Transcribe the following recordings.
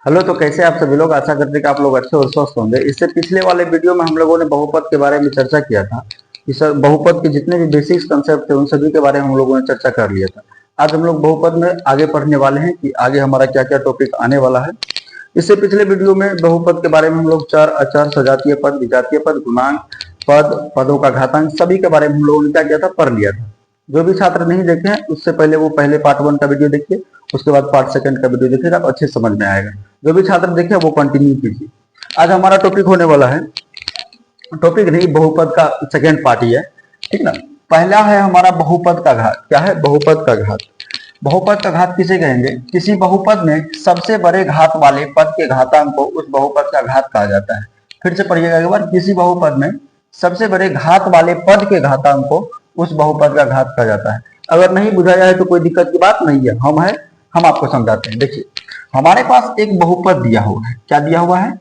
Hello, तो कैसे आप सभी लोग। आशा करते हैं कि आप लोग अच्छे और स्वस्थ होंगे। इससे पिछले वाले वीडियो में हम लोगों ने बहुपद के बारे में चर्चा किया था कि सर बहुपद के जितने भी बेसिक्स कंसेप्ट थे उन सभी के बारे में हम लोगों ने चर्चा कर लिया था। आज हम लोग बहुपद में आगे पढ़ने वाले हैं कि आगे हमारा क्या क्या टॉपिक आने वाला है। इससे पिछले वीडियो में बहुपद के बारे में हम लोग चर, अचर, सजातीय पद, विजातीय पद, गुणांक पद, पदों का घातांक सभी के बारे में हम लोगों ने क्या किया था, पढ़ लिया था। जो भी छात्र नहीं देखे हैं उससे पहले वो पहले पार्ट 1 का वीडियो देखिए, उसके बाद पार्ट 2 का वीडियो देखिएगा तो अच्छे समझ में आएगा। जो भी छात्र देखे वो कंटिन्यू कीजिए। आज हमारा टॉपिक होने वाला है, टॉपिक नहीं बहुपद का सेकेंड पार्ट ही है, ठीक ना। पहला है हमारा बहुपद का घात। क्या है? बहुपद का घात। बहुपद का घात किसे कहेंगे? किसी बहुपद में सबसे बड़े घात वाले पद के घातांक को उस बहुपद का घात कहा जाता है। फिर से पढ़िएगा एक बार। किसी बहुपद में सबसे बड़े घात वाले पद के घातांक को उस बहुपद का घात कहा जाता है। अगर नहीं बुझाया है तो कोई दिक्कत की बात नहीं है, हम आपको समझाते हैं। देखिए, हमारे पास एक बहुपद दिया हुआ है। क्या दिया हुआ है?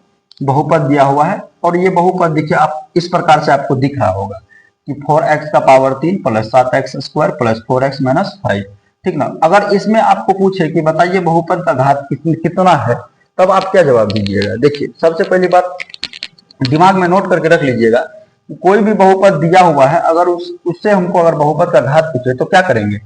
बहुपद दिया हुआ है। और ये बहुपद देखिए आप इस प्रकार से आपको दिख रहा होगा कि 4x का power 3 plus 7x square plus 4x minus 5, ठीक ना। अगर इसमें आपको पूछे कि बताइए बहुपद का घात कितना है, तब आप क्या जवाब दीजिएगा? देखिए, सबसे पहली बात दिमाग में नोट करके रख लीजिएगा, कोई भी बहुपद दिया हुआ है, अगर उससे हमको अगर बहुपद का घात पूछे तो क्या करेंगे?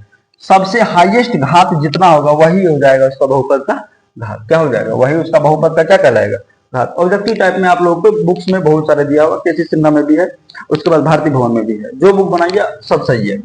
सबसे हाईएस्ट घात जितना होगा वही हो जाएगा उसका बहुपद का घात। क्या हो जाएगा? वही उसका बहुपद का क्या कहलाएगा? घात। ऑब्जेक्टिव टाइप में आप लोगों को बुक्स में बहुत सारे दिया हुआ, केसी सिन्हा में भी है, उसके बाद भारतीय भवन में भी है। जो बुक बनाइए सब सही है।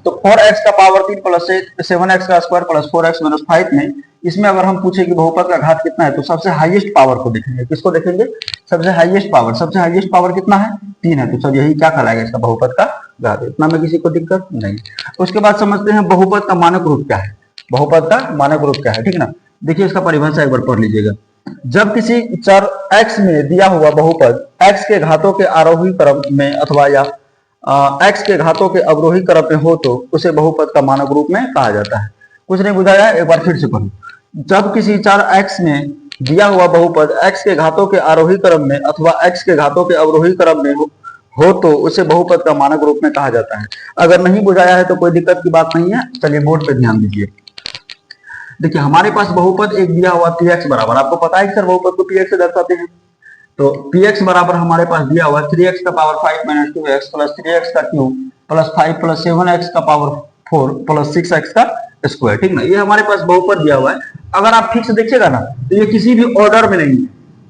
तो 4x का पावर 3 प्लस 7x का स्क्वायर प्लस 4x माइनस 5 में इसमें अगर हम पूछे कि बहुपद का घात कितना है तो सबसे हाईएस्ट पावर को देखेंगे। किसको देखेंगे? सबसे हाईएस्ट पावर। सबसे हाईएस्ट पावर कितना है? 3 है। तो सब यही क्या कहलाएगा? इसका बहुपद का घात। इतना में किसी को दिक्कत नहीं। उसके बाद समझते हैं बहुपद का मानक रूप क्या है। बहुपद का मानक रूप क्या है, ठीक ना। देखिए, इसका परिभाषा एक बार पढ़ लीजिएगा। जब किसी चर x में दिया हुआ बहुपद x के घातों के आरोही क्रम में अथवा या x के घातों के अवरोही क्रम में हो तो उसे बहुपद का मानक रूप में कहा जाता है। कुछ नहीं बुझाया? एक बार फिर से पढ़ो। जब किसी चर x में दिया हुआ बहुपद x के घातों के आरोही क्रम में अथवा x के घातों के अवरोही क्रम में हो तो उसे बहुपद का मानक रूप में कहा जाता है। अगर नहीं बुझाया है तो कोई दिक्कत की बात नहीं है। चलिए बोर्ड पे ध्यान दीजिए। देखिए, हमारे पास बहुपद एक दिया हुआ px बराबर, आपको पता है कि सर बहुपद को px से दर्शाते हैं। तो px बराबर हमारे पास दिया हुआ 3x का power 5 minus 2x plus 3x का क्यूब प्लस 5 प्लस 7x का पावर 4 प्लस 6x का स्क्वायर, ठीक ना। ये हमारे पास बहुपद दिया हुआ है। अगर आप ठीक से देखिएगा ना तो ये किसी भी ऑर्डर में नहीं है,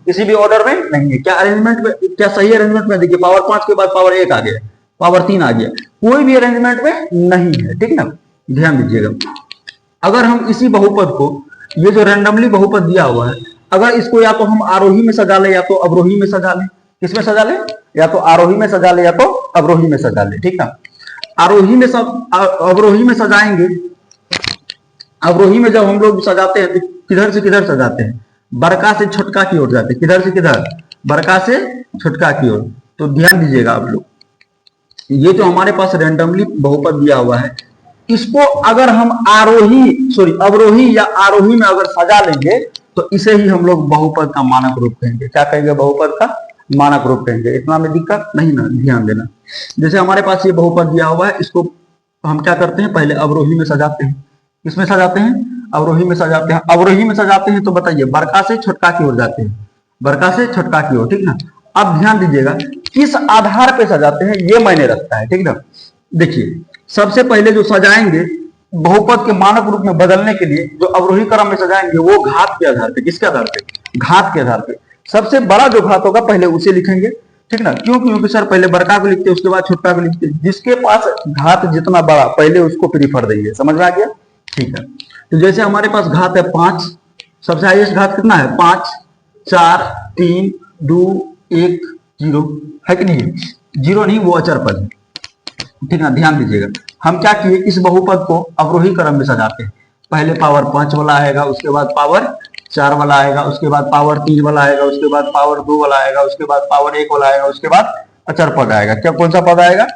किसी भी ऑर्डर में नहीं है। क्या अरेंजमेंट में, क्या सही अरेंजमेंट में? देखिए, पावर 5 के बाद पावर 1 आ गया, पावर 3 आ गया, कोई भी अरेंजमेंट में नहीं है, ठीक ना। ध्यान दीजिएगा। अगर हम इसी बहुपद को, ये जो रैंडमली बहुपद दिया हुआ है, अगर इसको या तो हम आरोही में सजा ले या तो अवरोही में सजा ले। किसमें सजा ले? या तो आरोही में सजा ले या तो अवरोही में सजा ले, ठीक ना। आरोही में अवरोही में सजाएंगे। अवरोही में जब हम लोग सजाते हैं तो किधर से किधर सजाते हैं? बड़का से छोटका की ओर जाते हैं। किधर से किधर? बड़का से छोटका की ओर। तो ध्यान दीजिएगा आप लोग, ये जो हमारे पास रैंडमली बहुपद दिया हुआ है, इसको अगर हम अवरोही या आरोही में अगर सजा लेंगे तो इसे ही हम लोग बहुपद का मानक रूप कहेंगे। क्या कहेंगे? बहुपद का मानक रूप कहेंगे। इतना में दिक्कत नहीं ना, ध्यान देना। जैसे हमारे पास ये बहुपद दिया हुआ है, इसको हम क्या करते हैं? पहले अवरोही में सजाते हैं। किसमें सजाते हैं? अवरोही में सजाते हैं। अवरोही में सजाते हैं तो बताइए, बड़का से छोटका की ओर जाते हैं, बड़का से छोटका की ओर, ठीक ना। अब ध्यान दीजिएगा, किस आधार पे सजाते हैं ये मायने रखता है, ठीक ना। देखिए, सबसे पहले जो सजाएंगे बहुपद के मानक रूप में बदलने के लिए, जो अवरोही क्रम में सजाएंगे वो घात के आधार पे। किसके आधार पे? घात के आधार पे। सबसे बड़ा जो घात होगा पहले उसे लिखेंगे, ठीक ना। क्यों? क्योंकि सर पहले बड़का को लिखते हैं उसके बाद छोटका को लिखते हैं। जिसके पास घात जितना बड़ा पहले उसको प्रीफर देंगे। समझ में आ गया? ठीक है। तो जैसे हमारे पास घात है 5, सबसे हाईएस्ट घात कितना है? 5, 4, 3, 2, 1, 0 है कि नहीं? 0 नहीं, वो अचर पद है, ठीक ना। ध्यान दीजिएगा, हम क्या किए, इस बहुपद को अवरोही क्रम में सजाते हैं। पहले पावर 5 वाला आएगा, उसके बाद पावर 4 वाला आएगा, उसके बाद पावर 3 वाला आएगा, उसके बाद पावर 2 वाला आएगा, उसके बाद पावर 1 वाला आएगा, उसके बाद अचर पद आएगा। क्या? कौन सा पद आएगा?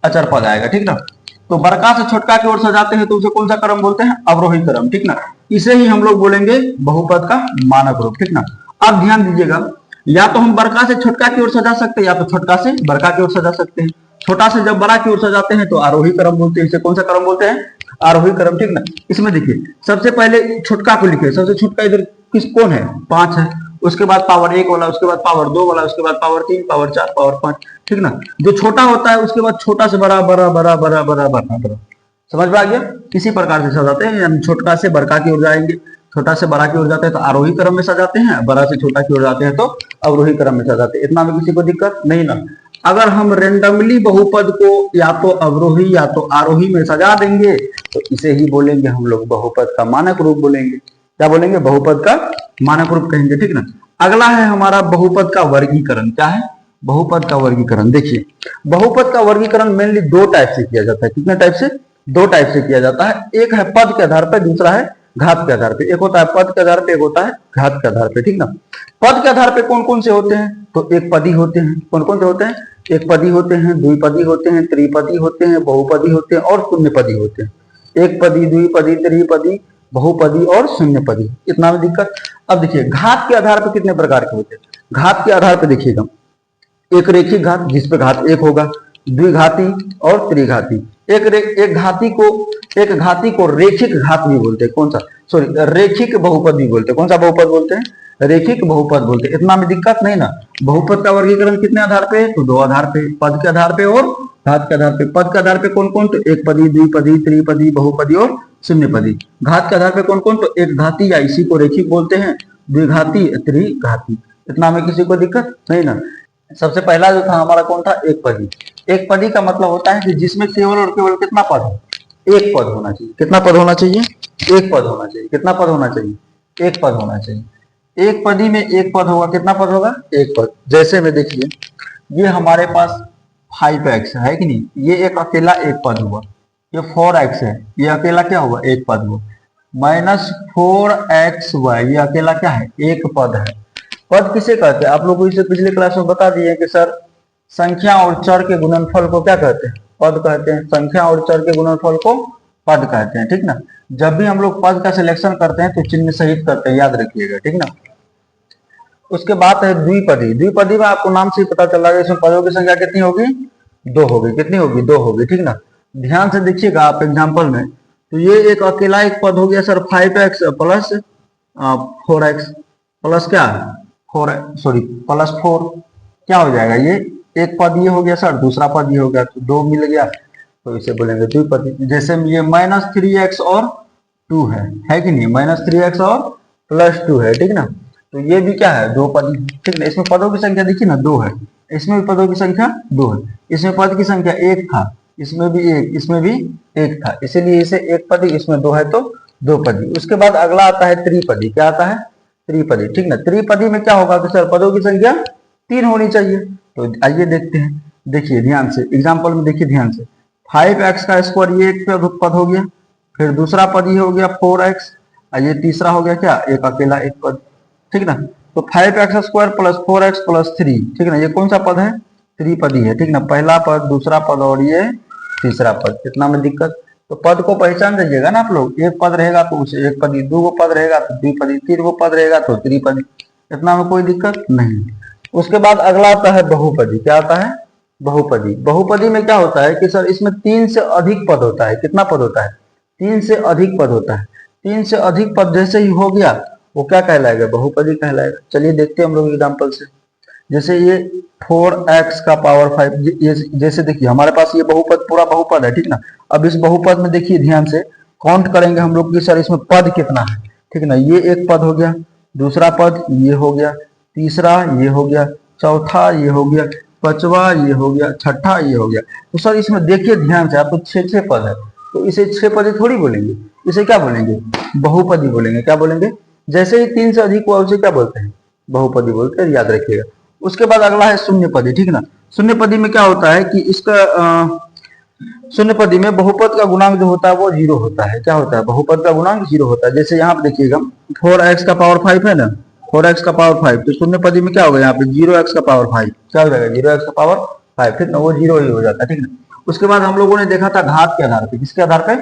अचर पद आएगा, ठीक ना। तो बड़का से छोटका की ओर सजाते हैं तो उसे कौन सा क्रम बोलते हैं? अवरोही क्रम, ठीक ना। इसे ही हम लोग बोलेंगे बहुपद का मानक रूप, ठीक ना। अब ध्यान दीजिएगा, या तो हम बड़का से छोटका की ओर सजा सकते हैं या तो छोटका से बड़का की ओर सजा सकते हैं। छोटा से जब बड़ा की ओर सजाते हैं तो आरोही क्रम बोलते हैं। इसे कौन सा क्रम बोलते हैं? आरोही क्रम, ठीक ना। इसमें देखिए, सबसे पहले छोटका को लिखे, सबसे छोटका इधर किस कौन है, 5 है। उसके बाद पावर 1 वाला, उसके बाद पावर 2 वाला, उसके बाद पावर 3, पावर 4, पावर 5, ठीक ना। जो छोटा होता है उसके बाद छोटा से बड़ा, बड़ा बड़ा बड़ा बड़ा बड़ा बड़ा, समझ में आ गया। इसी प्रकार से सजाते हैं, यानी छोटा से बड़का की ओर जाएंगे, छोटा से बड़ा की ओर जाते हैं तो आरोही क्रम में सजाते हैं, बड़ा से छोटा की ओर जाते हैं तो अवरोही क्रम में सजाते हैं। इतना में किसी को दिक्कत नहीं ना। अगर हम रेंडमली बहुपद को या तो अवरोही या तो आरोही में सजा देंगे तो इसे ही बोलेंगे हम लोग बहुपद का मानक रूप बोलेंगे। क्या बोलेंगे, बहुपद का मानक रूप कहेंगे, ठीक ना। अगला है हमारा बहुपद का वर्गीकरण। क्या है, बहुपद का वर्गीकरण। देखिए बहुपद का वर्गीकरण मेनली दो टाइप से किया जाता है। कितने टाइप से, दो टाइप से किया जाता है। एक है पद के आधार पर, दूसरा है घात के आधार पे। एक होता है पद के आधार पे, एक होता है घात के आधार पे, ठीक ना। पद के आधार पे कौन कौन से होते हैं, तो एक पदी होते हैं। कौन कौन से होते हैं, एक पदी होते हैं, द्विपदी होते हैं, त्रिपदी होते हैं, बहुपदी होते हैं और शून्यपदी होते हैं। एक पदी, द्विपदी, त्रिपदी, बहुपदी और शून्यपदी। इतना में दिक्कत। अब देखिए घात के आधार पर कितने प्रकार के होते हैं। घात के आधार पर देखिएगा, एक रेखिक घात जिसपे घात एक होगा, द्विघाती और त्रिघाती। एक घाती को रेखिक घात भी बोलते हैं। कौन सा, सॉरी रेखिक बहुपद भी बोलते हैं। कौन सा बहुपद बोलते हैं, रेखिक बहुपद बोलते हैं। इतना में दिक्कत नहीं ना। बहुपद का वर्गीकरण कितने आधार पे है, तो दो आधार पे, पद के आधार पे और घात के आधार पे। पद के आधार पे कौन कौन, तो एक पदी, द्विपदी, त्रिपदी, बहुपदी और शून्यपदी। घात के आधार पे कौन कौन, तो एक घाती या इसी को रेखिक बोलते हैं, द्विघाती, त्रिघाती। इतना में किसी को दिक्कत नहीं ना। सबसे पहला जो था हमारा कौन था, एक पदी। एक पदी का मतलब होता है कि जिसमें केवल और केवल कितना पद हो, एक पद होना चाहिए। कितना पद होना चाहिए, एक पद होना चाहिए। कितना पद होना चाहिए, एक पद होना चाहिए। एक पदी में एक पद होगा, कितना पद होगा, एक पद। जैसे में देखिए ये हमारे पास 5x है कि नहीं, ये एक अकेला एक पद हुआ। ये 4x है, ये अकेला क्या हुआ, एक पद हुआ। -4xy ये अकेला क्या है, एक पद है। पद किसे कहते हैं, आप लोग को इसे पिछले क्लास में बता दिए कि सर संख्या और चर के गुणनफल को क्या कहते हैं, पद कहते हैं। संख्या और चर के गुणनफल को पद कहते हैं, ठीक ना। जब भी हम लोग पद का सिलेक्शन करते हैं तो चिन्ह सहित करते हैं, याद रखिएगा, ठीक ना। उसके बाद है द्विपदी। द्विपदी में आपको नाम से ही पता चला, इसमें पदों की संख्या कितनी होगी, दो होगी। कितनी होगी, दो होगी, ठीक ना। ध्यान से देखिएगा आप एग्जाम्पल में, तो ये एक अकेला एक पद हो गया sir 5x plus 4x plus क्या, प्लस 4 क्या हो जाएगा, ये एक पद ये हो गया सर, दूसरा पद ये हो गया, तो दो मिल गया, तो इसे बोलेंगे द्विपदी। जैसे ये -3x और 2 है कि नहीं, -3x और +2 है, ठीक ना। तो ये भी क्या है, दो पदी, ठीक ना। इसमें पदों की संख्या देखिए ना, दो है। इसमें भी पदों की संख्या दो है। इसमें पद की संख्या एक था, इसमें भी एक, इसमें भी एक था, इसीलिए इसे एक पदी, इसमें दो है तो दो पदी। उसके बाद अगला आता है त्रिपदी। क्या आता है, त्रिपदी, ठीक ना। त्रिपदी में क्या होगा कि सर पदों की संख्या 3 होनी चाहिए। तो आइए देखते हैं, देखिए ध्यान से एग्जाम्पल में, देखिए ध्यान से। 5x का स्क्वायर ये एक पद हो गया, फिर दूसरा पद ये हो गया 4x, ये तीसरा हो गया क्या, एक अकेला एक पद, ठीक ना। तो 5x square plus 4x plus 3, ठीक ना, ये कौन सा पद है, त्रिपदी है, ठीक ना। पहला पद, दूसरा पद और ये तीसरा पद। कितना में दिक्कत, तो पद को पहचान दीजिएगा ना आप लोग। एक पद रहेगा तो उसे एक पदी, दो पद रहेगा तो द्विपदी, तीन पद रहेगा तो त्रिपदी। इतना में कोई दिक्कत नहीं। उसके बाद अगला आता है बहुपदी। क्या आता है, बहुपदी। बहुपदी में क्या होता है कि सर इसमें 3 से अधिक पद होता है। कितना पद होता है, 3 से अधिक पद होता है। 3 से अधिक पद जैसे ही हो गया वो क्या कहलाएगा, बहुपदी कहलाएगा। चलिए देखते हैं हम लोग एग्जाम्पल से। जैसे ये 4x का पावर 5, ये जैसे देखिए हमारे पास ये बहुपद, पूरा बहुपद है, ठीक ना। अब इस बहुपद में देखिए ध्यान से काउंट करेंगे हम लोग कि सर इसमें पद कितना है, ठीक ना। ये एक पद हो गया, दूसरा पद ये हो गया, तीसरा ये हो गया, चौथा ये हो गया, पांचवा ये हो गया, छठा ये हो गया। तो सर इसमें देखिए ध्यान से, आपको 6 पद है, तो इसे 6 पदी थोड़ी बोलेंगे, इसे क्या बोलेंगे, बहुपदी बोलेंगे। क्या बोलेंगे, जैसे ही 3 से अधिक हुआ उसे क्या बोलते हैं, बहुपदी बोलते हैं, याद रखिएगा। उसके बाद अगला है शून्यपदी, ठीक ना। शून्यपदी में क्या होता है कि इसका शून्यपदी में बहुपद का गुणांक जो होता है वो 0 होता है। क्या होता है, बहुपद का गुणांक 0 होता है। जैसे यहाँ पे देखिएगा 4x का पावर 5 है ना, 4x का पावर 5, तो शून्यपदी में क्या होगा, यहाँ पे 0x का पावर 5 क्या हो जाएगा, 0x का पावर 5, ठीक ना, वो 0 ही हो जाता है, ठीक ना। उसके बाद हम लोगों ने देखा था घात के आधार पे। किसके आधार पे,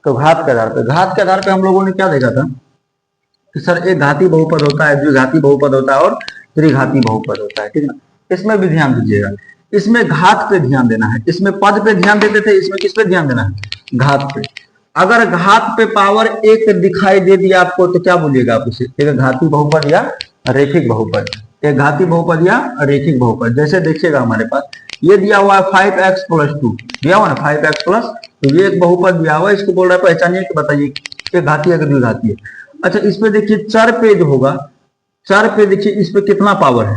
तो घात के आधार पे। घात के आधार पे हम लोगों ने क्या देखा था कि सर एक घाती बहुपद होता है, द्विघाती बहुपद होता है और त्रिघाती बहुपद होता है, ठीक ना। इसमें भी ध्यान दीजिएगा, इसमें घात पे ध्यान देना है। इसमें पद पे ध्यान देते थे, इसमें किस पे ध्यान देना है, घात पे। अगर घात पे पावर एक दिखाई दे दिया आपको तो क्या बोलिएगा आप उसे? एक घाती बहुपद या रैखिक बहुपद। एक घाती बहुपद या रैखिक बहुपद। जैसे देखिएगा हमारे पास ये दिया हुआ है 5x+2 दिया हुआ ना 5x+, तो ये एक बहुपद दिया हुआ है, इसको बोल रहा है पहचानिए कि बताइए ये घाती है कि द्विघाती है। अच्छा इस पे देखिए चर पे जो होगा, चर पे देखिए इस पे कितना पावर है,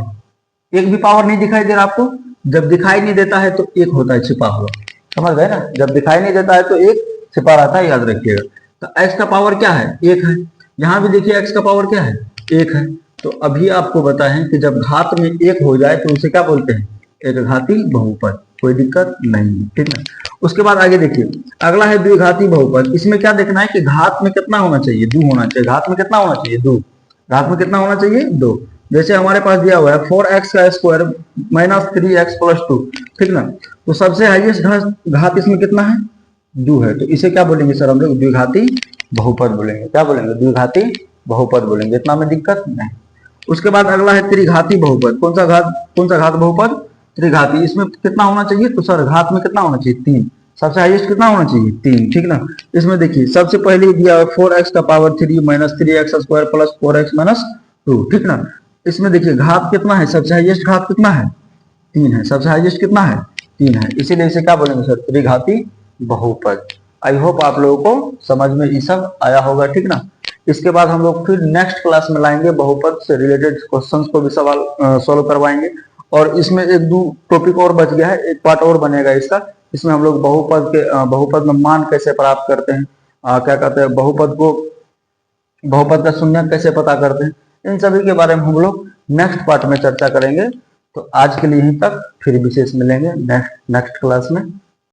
एक भी पावर नहीं दिखाई दे रहा आपको। जब दिखाई नहीं देता है तो एक होता है छिपा हुआ, समझ गए ना? जब दिखाई नहीं देता है तो एक छिपा रहता है, याद रखिएगा। तो x का पावर क्या है? एक है। यहाँ भी देखिए x का पावर क्या है? एक है। तो अभी आपको बताएं कि जब घात में एक हो जाए तो उसे क्या बोलते हैं? एक घाती बहुपद। कोई दिक्कत नहीं है, ठीक है। उसके बाद आगे देखिए अगला है द्विघाती बहुपद। इसमें क्या देखना है कि घात में कितना होना चाहिए? 2 होना चाहिए। घात में कितना होना चाहिए? 2। घात में कितना होना चाहिए? 2। जैसे हमारे पास दिया हुआ है 4x का स्क्वायर माइनस 3x+2, ठीक ना? तो सबसे हाईएस्ट घात इसमें कितना है? 2 है। तो इसे क्या बोलेंगे सर हम लोग? द्विघाती बहुपद बोलेंगे। क्या बोलेंगे? द्विघाती बहुपद बोलेंगे। इतना में दिक्कत नहीं। उसके बाद अगला है त्रिघाती बहुपद। कौन सा घात बहुपद? त्रिघाती। इसमें कितना होना चाहिए? तो सर घात में कितना होना चाहिए? 3। सबसे हाईएस्ट कितना होना चाहिए? 3, ठीक ना? इसमें देखिए सबसे पहले दिया है 4x का power 3 minus 3x² plus 4x minus 2, ठीक ना? इसमें देखिए घात कितना है? सबसे हाईएस्ट घात कितना है? 3 है। सबसे हाईएस्ट कितना है? 3 है। इसीलिए इसे क्या बोलेंगे सर? त्रिघाती बहुपद। आई होप आप लोगों को समझ में ये सब आया होगा, ठीक ना? इसके बाद हम लोग फिर नेक्स्ट क्लास में लाएंगे बहुपद से रिलेटेड क्वेश्चंस को भी सवाल सॉल्व करवाएंगे। और इसमें एक दो टॉपिक और बच गया है, एक पार्ट और बनेगा इसका। इसमें हम लोग बहुपद में मान कैसे प्राप्त करते हैं, क्या कहते हैं, बहुपद का शून्यक कैसे पता करते हैं, इन सभी के बारे में हम लोग नेक्स्ट पार्ट में चर्चा करेंगे। तो आज के लिए यहीं तक, फिर विशेष मिलेंगे नेक्स्ट क्लास में।